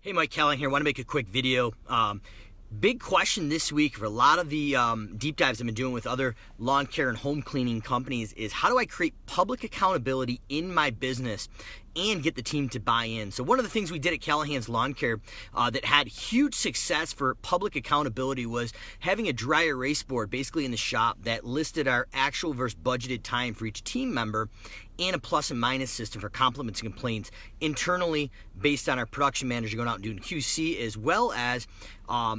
Hey, Mike Callahan here. I want to make a quick video. Big question this week for a lot of the deep dives I've been doing with other lawn care and home cleaning companies is how do I create public accountability in my business and get the team to buy in? So one of the things we did at Callahan's Lawn Care that had huge success for public accountability was having a dry erase board basically in the shop that listed our actual versus budgeted time for each team member and a plus and minus system for compliments and complaints internally based on our production manager going out and doing QC, as well as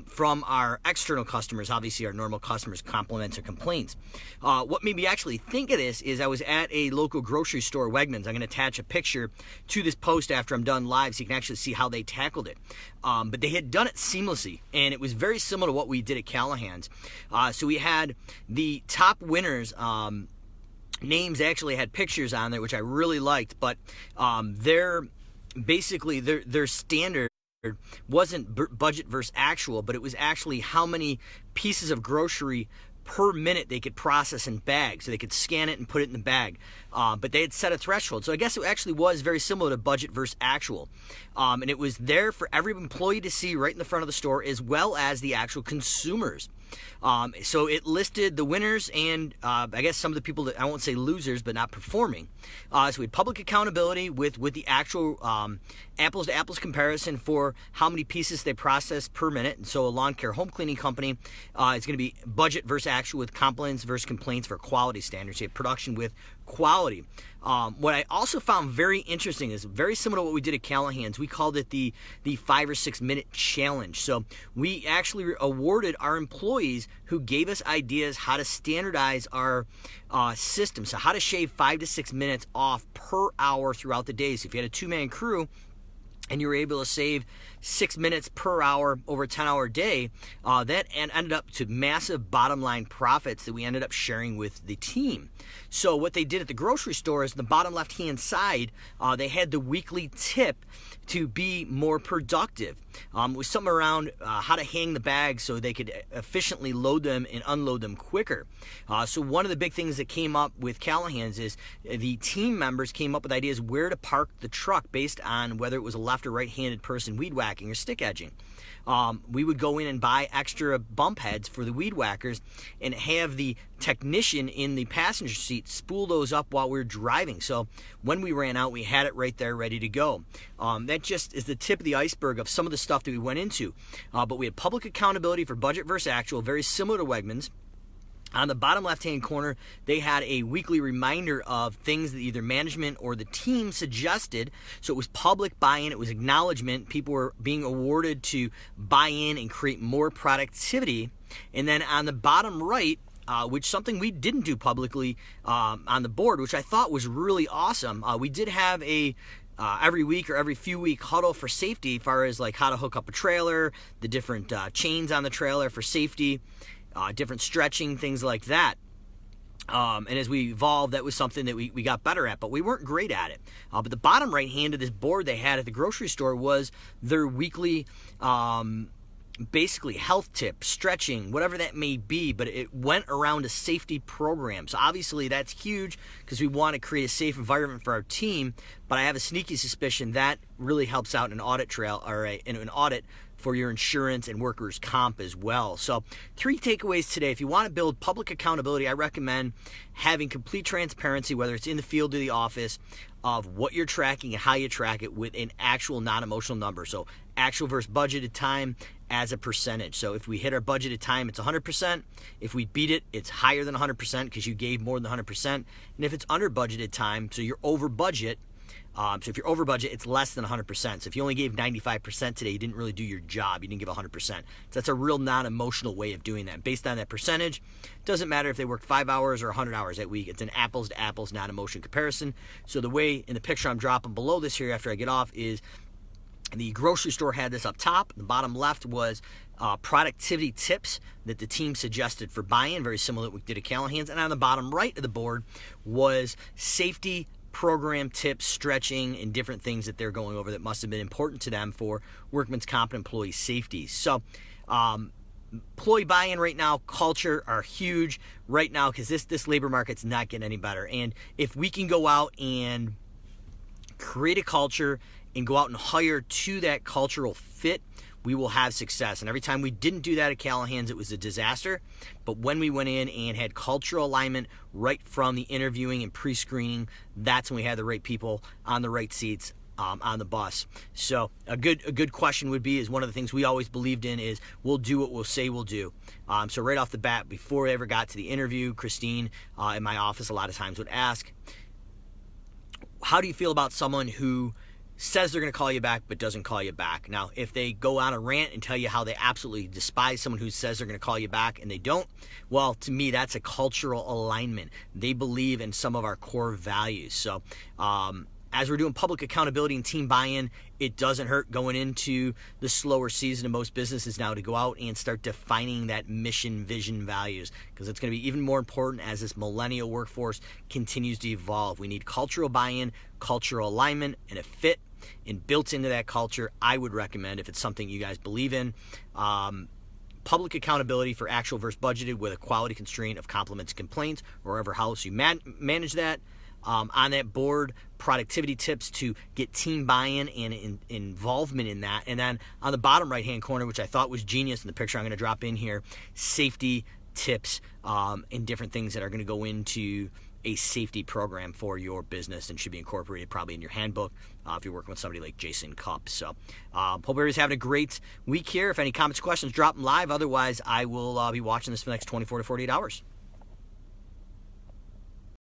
from our external customers, obviously our normal customers, compliments or complaints. What made me actually think of this is I was at a local grocery store, Wegmans. I'm going to attach a picture to this post after I'm done live so you can actually see how they tackled it. But they had done it seamlessly, and it was very similar to what we did at Callahan's. So we had the top winners. Names actually had pictures on there, which I really liked, but their standard wasn't budget versus actual, but it was actually how many pieces of grocery per minute they could process in bags, so they could scan it and put it in the bag. But they had set a threshold. So I guess it actually was very similar to budget versus actual. And it was there for every employee to see right in the front of the store, as well as the actual consumers. So it listed the winners and I guess some of the people that I won't say losers, but not performing. So we had public accountability with the actual apples to apples comparison for how many pieces they process per minute. And so a lawn care home cleaning company is going to be budget versus actual with compliments versus complaints for quality standards. You have production with quality. What I also found very interesting is very similar to what we did at Callahan's. We called it the 5 or 6 minute challenge. So we actually awarded our employees who gave us ideas how to standardize our system. So how to shave 5 to 6 minutes off per hour throughout the day. So if you had a 2-man crew and you were able to save 6 minutes per hour over a 10-hour day, that ended up to massive bottom line profits that we ended up sharing with the team. So what they did at the grocery store is the bottom left-hand side, they had the weekly tip to be more productive. It was something around how to hang the bags so they could efficiently load them and unload them quicker. So one of the big things that came up with Callahan's is the team members came up with ideas where to park the truck based on whether it was a left or right-handed person weed whacking or stick edging. We would go in and buy extra bump heads for the weed whackers and have the technician in the passenger seat spool those up while we were driving. So when we ran out, we had it right there ready to go. That just is the tip of the iceberg of some of the stuff that we went into. But we had public accountability for budget versus actual, very similar to Wegmans. On the bottom left-hand corner, they had a weekly reminder of things that either management or the team suggested. So it was public buy-in, it was acknowledgement. People were being awarded to buy in and create more productivity. And then on the bottom right, which something we didn't do publicly on the board, which I thought was really awesome. We did have a every week or every few week huddle for safety, as far as like how to hook up a trailer, the different chains on the trailer for safety. Different stretching, things like that. And as we evolved, that was something that we got better at, but we weren't great at it. But the bottom right hand of this board they had at the grocery store was their weekly basically health tip, stretching, whatever that may be, but it went around a safety program. So obviously that's huge because we want to create a safe environment for our team, but I have a sneaky suspicion that really helps out in an audit trail or in an audit for your insurance and workers' comp as well. So 3 takeaways today. If you want to build public accountability, I recommend having complete transparency, whether it's in the field or the office, of what you're tracking and how you track it with an actual non-emotional number. So actual versus budgeted time as a percentage. So if we hit our budgeted time, it's 100%. If we beat it, it's higher than 100% because you gave more than 100%. And if it's under budgeted time, so you're over budget, so if you're over budget, it's less than 100%. So if you only gave 95% today, you didn't really do your job. You didn't give 100%. So that's a real non-emotional way of doing that. Based on that percentage, doesn't matter if they worked 5 hours or 100 hours that week. It's an apples to apples non-emotion comparison. So the way in the picture I'm dropping below this here after I get off is the grocery store had this up top. The bottom left was productivity tips that the team suggested for buy-in, very similar to what we did at Callahan's. And on the bottom right of the board was safety program tips, stretching, and different things that they're going over that must have been important to them for workman's comp and employee safety. So employee buy-in right now, culture are huge right now because this labor market's not getting any better. And if we can go out and create a culture and go out and hire to that cultural fit, we will have success. And every time we didn't do that at Callahan's, it was a disaster. But when we went in and had cultural alignment right from the interviewing and pre-screening, that's when we had the right people on the right seats on the bus. So a good question would be, is one of the things we always believed in is we'll do what we'll say we'll do. So right off the bat, before we ever got to the interview, Christine in my office a lot of times would ask, how do you feel about someone who says they're going to call you back but doesn't call you back? Now, if they go on a rant and tell you how they absolutely despise someone who says they're going to call you back and they don't, well, to me, that's a cultural alignment. They believe in some of our core values. So as we're doing public accountability and team buy-in, it doesn't hurt going into the slower season of most businesses now to go out and start defining that mission, vision, values, because it's going to be even more important as this millennial workforce continues to evolve. We need cultural buy-in, cultural alignment, and a fit. And built into that culture, I would recommend, if it's something you guys believe in, public accountability for actual versus budgeted with a quality constraint of compliments and complaints, or wherever else you manage that. On that board, productivity tips to get team buy-in and involvement in that. And then on the bottom right-hand corner, which I thought was genius in the picture I'm going to drop in here, safety tips and different things that are going to go into a safety program for your business and should be incorporated probably in your handbook if you're working with somebody like Jason Cupp. So hope everybody's having a great week here. If any comments or questions, drop them live. Otherwise, I will be watching this for the next 24 to 48 hours.